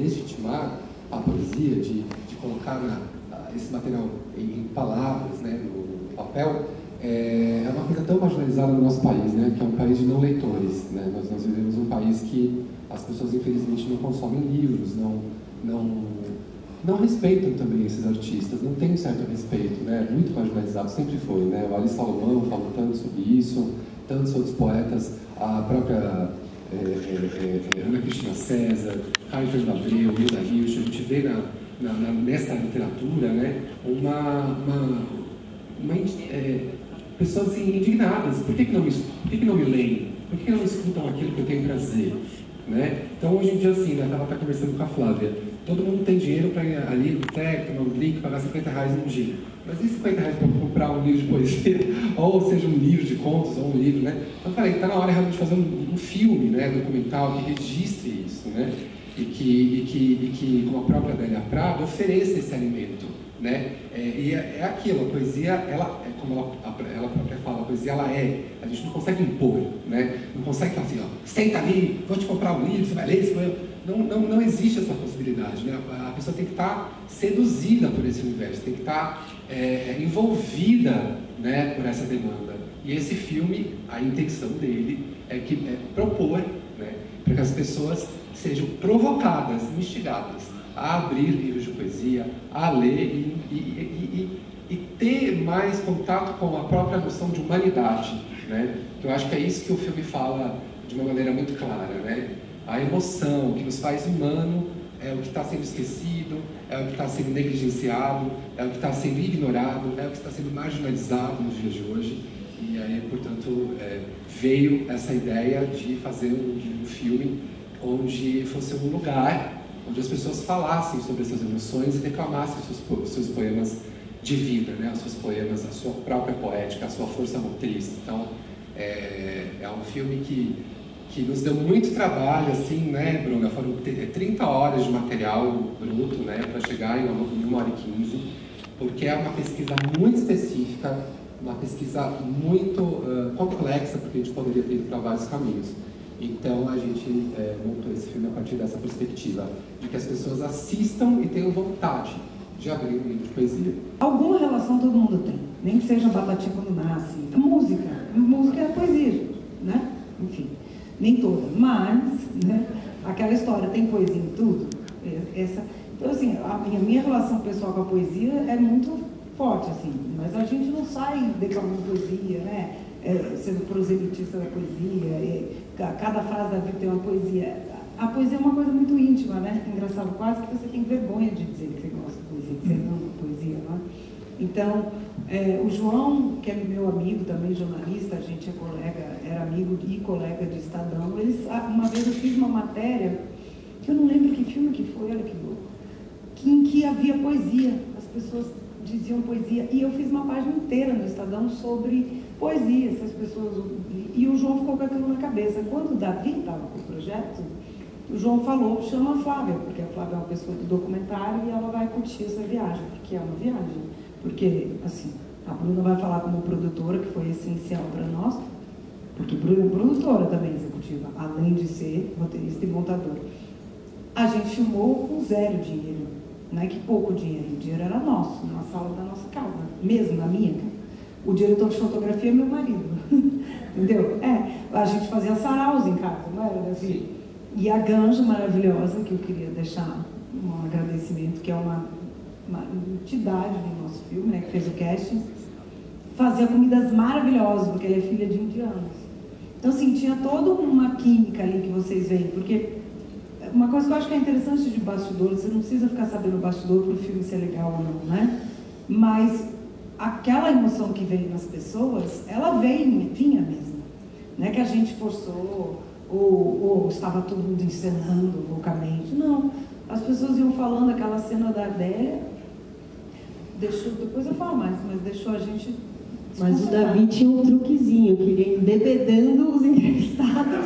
legitimar a poesia, de colocar esse material em palavras, né, no papel, é uma coisa tão marginalizada no nosso país, né, que é um país de não leitores, né? Nós vivemos um país que as pessoas, infelizmente, não consomem livros, não respeitam também esses artistas, não tem um certo respeito, né? Muito marginalizado, sempre foi, né? O Ali Salomão falou tanto sobre isso, tantos outros poetas, a própria Ana Cristina César, Caio Fernando Abreu, Hilda Hilst. A gente vê nessa literatura, né, pessoas assim, indignadas. Por que não me leem? Por que não escutam aquilo que eu tenho para dizer? Né? Então, hoje em dia, assim, né, ela está conversando com a Flávia, todo mundo tem dinheiro para ir ali no boteco, tomar um drink, pagar R$50 num dia. Mas e R$50 para comprar um livro de poesia, ou seja, um livro de contos, ou um livro, né? Então, eu falei, está na hora realmente de fazer um filme, né, documental, que registre isso, né? E que, como a própria Adélia Prado, ofereça esse alimento, né? E é aquilo, a poesia, como ela própria fala, a poesia, a gente não consegue impor, né? Não consegue falar assim, ó, senta ali, vou te comprar um livro, você vai ler isso. Não existe essa possibilidade, né? A pessoa tem que estar seduzida por esse universo, tem que estar envolvida, né, por essa demanda. E esse filme, a intenção dele é propor, né, para que as pessoas sejam provocadas, instigadas a abrir livros de poesia, a ler e ter mais contato com a própria noção de humanidade, né? Eu acho que é isso que o filme fala de uma maneira muito clara, né? A emoção, o que nos faz humano, é o que está sendo esquecido, é o que está sendo negligenciado, é o que está sendo ignorado, é o que está sendo marginalizado nos dias de hoje. E aí, portanto, veio essa ideia de fazer um filme onde fosse um lugar onde as pessoas falassem sobre essas emoções e declamassem seus poemas de vida, né? Os seus poemas, a sua própria poética, a sua força motriz. Então, é um filme que nos deu muito trabalho, assim, né, Bruna? Foram 30 horas de material bruto, né, para chegar em 1h15, porque é uma pesquisa muito específica, uma pesquisa muito complexa, porque a gente poderia ter ido para vários caminhos. Então, a gente montou esse filme a partir dessa perspectiva, de que as pessoas assistam e tenham vontade de abrir um livro de poesia. Alguma relação todo mundo tem, nem que seja batatinha quando nasce. Música é poesia, né? Enfim, nem toda, mas, né, aquela história, tem poesia em tudo? Então, assim, a minha relação pessoal com a poesia é muito forte, assim, mas a gente não sai declamando poesia, né? Sendo proselitista da poesia, cada frase da vida tem uma poesia. A poesia é uma coisa muito íntima, né? Engraçado, quase que você tem vergonha de dizer que você gosta de poesia, que você ama poesia, não é? Então, o João, que é meu amigo também, jornalista, a gente é colega, era amigo e colega de Estadão, uma vez eu fiz uma matéria, que eu não lembro que filme que foi, olha que louco, em que havia poesia, as pessoas diziam poesia, e eu fiz uma página inteira no Estadão sobre poesia, essas pessoas, e o João ficou com aquilo na cabeça. Quando o Davi estava com o projeto, o João falou, chama a Flávia, porque a Flávia é uma pessoa do documentário e ela vai curtir essa viagem, porque é uma viagem. Porque, assim, a Bruna vai falar como produtora, que foi essencial para nós, porque Bruna é produtora também executiva, além de ser roteirista e montadora. A gente filmou com 0 dinheiro, não é que pouco dinheiro, o dinheiro era nosso, na sala da nossa casa, mesmo na minha casa. O diretor de fotografia é meu marido, entendeu? A gente fazia saraus em casa, não era assim? E a Ganja maravilhosa, que eu queria deixar um agradecimento, que é uma entidade do nosso filme, né, que fez o casting, fazia comidas maravilhosas, porque ela é filha de indianos. Então, assim, tinha toda uma química ali que vocês veem, porque uma coisa que eu acho que é interessante de bastidor, você não precisa ficar sabendo o bastidor para o filme ser legal ou não, né? Mas aquela emoção que veio nas pessoas, ela vinha mesmo. Não é que a gente forçou, ou estava todo mundo encenando loucamente. Não. As pessoas iam falando aquela cena da Adélia, depois eu falo mais, mas deixou a gente... Mas o Davi tinha um truquezinho, que ele ia embebedando os entrevistados.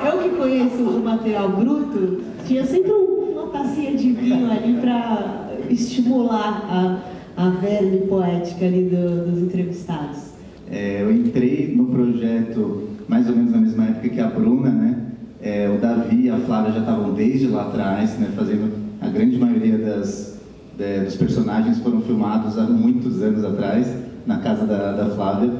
Eu que conheço o material bruto, tinha sempre uma tacinha de vinho ali para estimular a verve poética ali dos entrevistados. Eu entrei no projeto mais ou menos na mesma época que a Bruna, né? O Davi e a Flávia já estavam desde lá atrás, né, fazendo a grande maioria dos personagens foram filmados há muitos anos atrás, na casa da Flávia.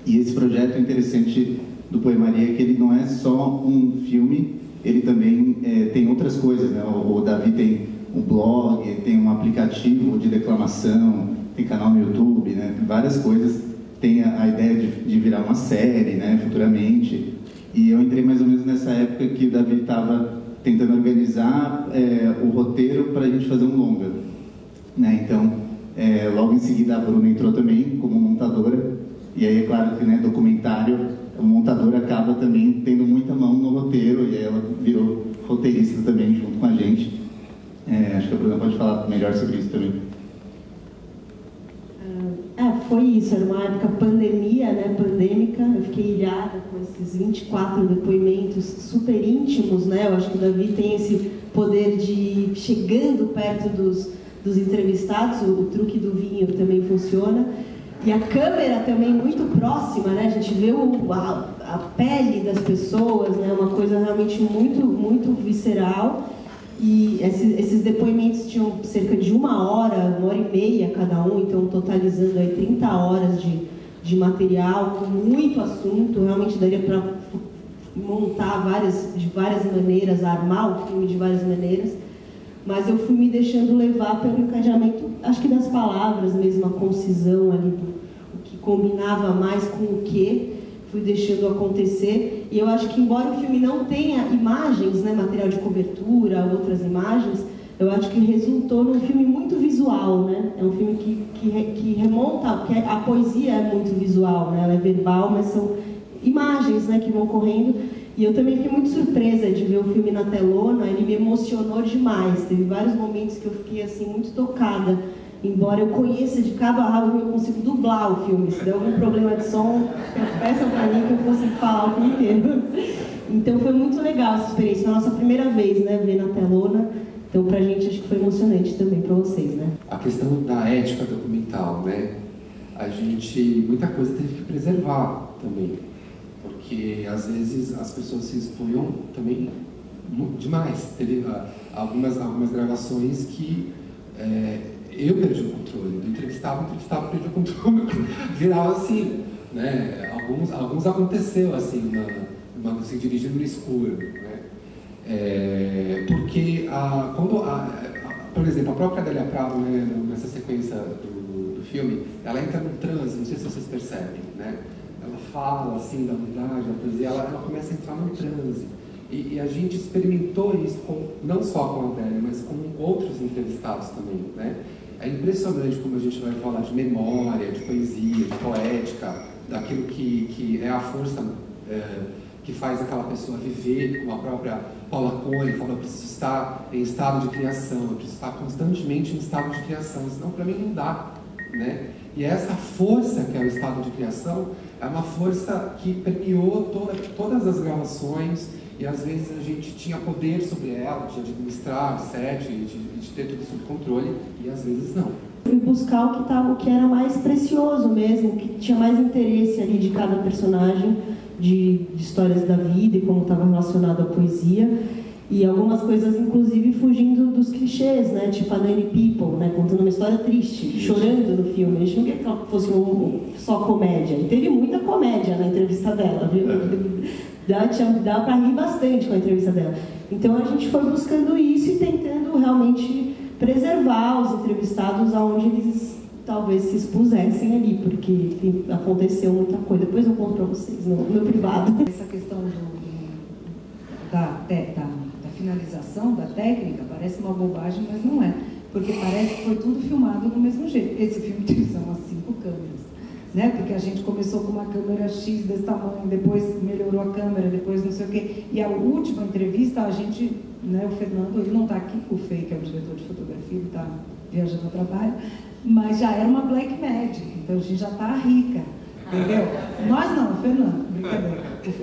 E esse projeto é interessante do Poemaria, que ele não é só um filme, ele também tem outras coisas, né? O Davi tem um blog, tem um aplicativo de declamação, tem canal no YouTube, né? Tem várias coisas. Tem a ideia de virar uma série, né, futuramente. E eu entrei mais ou menos nessa época que o Davi estava tentando organizar o roteiro para a gente fazer um longa, né? Então, logo em seguida a Bruna entrou também como montadora. E aí é claro que, né, documentário, o montador acaba também tendo muita mão no roteiro, e aí ela virou roteirista também junto com a gente. Acho que a Bruna pode falar melhor sobre isso também. Foi isso, era uma época pandemia, né, pandêmica. Eu fiquei ilhada com esses 24 depoimentos super íntimos, né? Eu acho que o Davi tem esse poder de chegando perto dos entrevistados, o truque do vinho também funciona. E a câmera também muito próxima, né? A gente vê a pele das pessoas, né? Uma coisa realmente muito, muito visceral. E esses depoimentos tinham cerca de 1h, 1h30 cada um, então totalizando aí 30 horas de material, com muito assunto. Realmente daria para montar de várias maneiras, armar o filme de várias maneiras. Mas eu fui me deixando levar pelo encadeamento, acho que das palavras mesmo, a concisão ali, o que combinava mais com o que, fui deixando acontecer. E eu acho que, embora o filme não tenha imagens, né, material de cobertura, outras imagens, eu acho que resultou num filme muito visual, né? É um filme que remonta, porque a poesia é muito visual, né? Ela é verbal, mas são imagens, né, que vão correndo. E eu também fiquei muito surpresa de ver o filme na telona, ele me emocionou demais. Teve vários momentos que eu fiquei assim muito tocada. Embora eu conheça de cabo a rabo, eu consigo dublar o filme. Se der algum problema de som, peçam para mim que eu consigo falar o filme inteiro. Então foi muito legal essa experiência. Foi a nossa primeira vez, né, ver na telona. Então pra gente acho que foi emocionante também, para vocês, né? A questão da ética documental, né? A gente, muita coisa teve que preservar também. Porque às vezes as pessoas se expunham também demais. Teve algumas gravações que eu perdi o controle. Do entrevistado perdi o controle. Virava assim, né? Alguns aconteceu assim, assim, dirigindo no escuro, né? Porque por exemplo, a própria Adélia Prado, né, nessa sequência do filme, ela entra no transe, não sei se vocês percebem, né? Ela fala assim da verdade, da poesia, ela começa a entrar no transe. E a gente experimentou isso não só com a Adélia, mas com outros entrevistados também, né? É impressionante como a gente vai falar de memória, de poesia, de poética, daquilo que é a força que faz aquela pessoa viver, como a própria Paula Cone fala, eu preciso estar em estado de criação, eu preciso estar constantemente em estado de criação, senão para mim não dá, né? E essa força que é o estado de criação é uma força que permeou todas as gravações, e às vezes a gente tinha poder sobre ela, de administrar o set, de ter tudo sob controle, e às vezes não. Fui buscar o que era mais precioso mesmo, que tinha mais interesse ali de cada personagem, de histórias da vida e como estava relacionado à poesia. E algumas coisas, inclusive, fugindo dos clichês, né? Tipo a Nanny People, né? Contando uma história triste, chorando no filme. A gente não queria que ela fosse só comédia. E teve muita comédia na entrevista dela, viu? Dá para rir bastante com a entrevista dela. Então a gente foi buscando isso e tentando realmente preservar os entrevistados aonde eles talvez se expusessem ali, porque aconteceu muita coisa. Depois eu conto para vocês no privado. Essa questão da finalização da técnica parece uma bobagem, mas não é, porque parece que foi tudo filmado do mesmo jeito. Esse filme tem umas 5 câmeras, né? Porque a gente começou com uma câmera X desse tamanho, depois melhorou a câmera, depois não sei o quê. E a última entrevista, a gente, né, o Fernando, ele não está aqui, o Fê, que é o diretor de fotografia, ele está viajando a trabalho, mas já era uma Black Magic, então a gente já está rica, entendeu? Nós não, Fernando.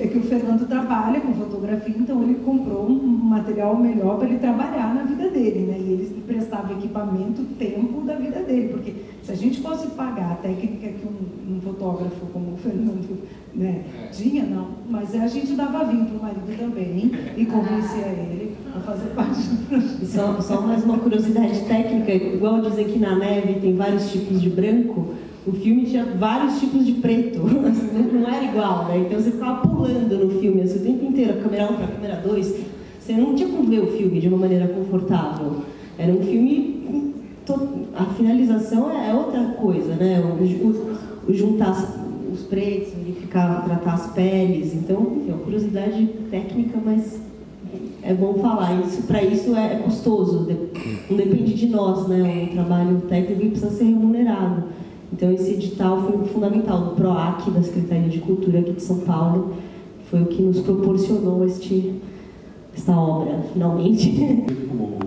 É que o Fernando trabalha com fotografia, então ele comprou um material melhor para ele trabalhar na vida dele, né? E ele prestava equipamento, tempo da vida dele, porque se a gente fosse pagar a técnica que um fotógrafo como o Fernando, né, tinha, não, mas a gente dava vinho para o marido também e convencia ele a fazer parte do projeto. Só mais uma curiosidade técnica, igual dizem que na neve tem vários tipos de branco, o filme tinha vários tipos de preto, não era igual, né? Então você ficava pulando no filme assim, o tempo inteiro, a câmera 1 para a câmera 2, você não tinha como ver o filme de uma maneira confortável. Era um filme, a finalização é outra coisa, né? O juntar os pretos, verificar, tratar as peles, então, enfim, é uma curiosidade técnica, mas é bom falar, para isso é custoso, não depende de nós, né? O trabalho técnico precisa ser remunerado. Então esse edital foi fundamental, do PROAC, da Secretaria de Cultura aqui de São Paulo, foi o que nos proporcionou esta obra, finalmente. Como o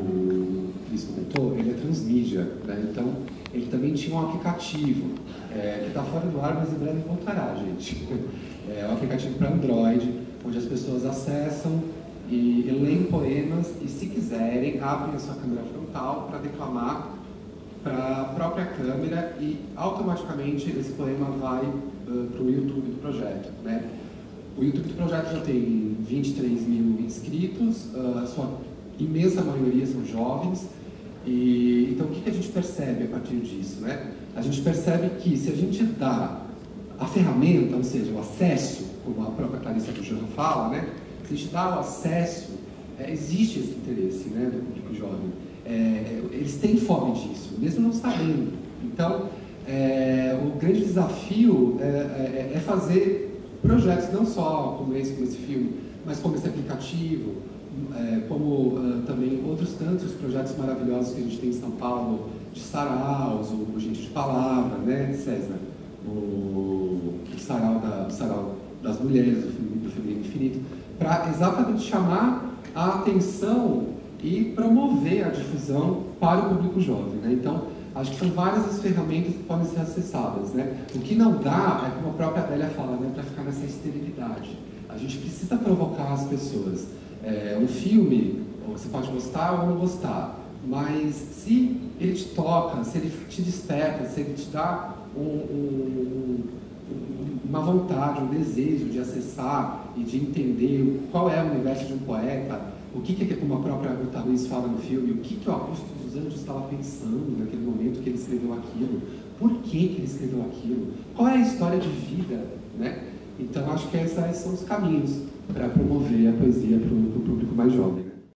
Cris comentou, ele é transmídia, né? Então ele também tinha um aplicativo, que está fora do ar, mas em breve voltará, gente. É um aplicativo para Android, onde as pessoas acessam e leem poemas e, se quiserem, abrem a sua câmera frontal para declamar para a própria câmera e automaticamente esse poema vai para o YouTube do projeto, né? O YouTube do projeto já tem 23 mil inscritos, a sua imensa maioria são jovens, e então o que a gente percebe a partir disso, né? A gente percebe que se a gente dá a ferramenta, ou seja, o acesso, como a própria Clarissa Bujan fala, né? Se a gente dá o acesso, existe esse interesse, né, do público jovem. Eles têm fome disso, mesmo não sabendo. Então, o grande desafio é fazer projetos não só como esse filme, mas como esse aplicativo, como também outros tantos projetos maravilhosos que a gente tem em São Paulo, de saraus, o Gente de Palavra, né, César? O sarau das mulheres, do Feminino Infinito, para exatamente chamar a atenção e promover a difusão para o público jovem, né? Então, acho que são várias as ferramentas que podem ser acessadas, né? O que não dá é, como a própria Adélia fala, né, para ficar nessa esterilidade. A gente precisa provocar as pessoas. Um filme, você pode gostar ou não gostar, mas se ele te toca, se ele te desperta, se ele te dá uma vontade, um desejo de acessar e de entender qual é o universo de um poeta, o que como a própria Ruta Ruiz fala no filme, o que o Augusto dos Anjos estava pensando naquele momento que ele escreveu aquilo, por que ele escreveu aquilo, qual é a história de vida, né? Então acho que esses são os caminhos para promover a poesia para o público mais jovem.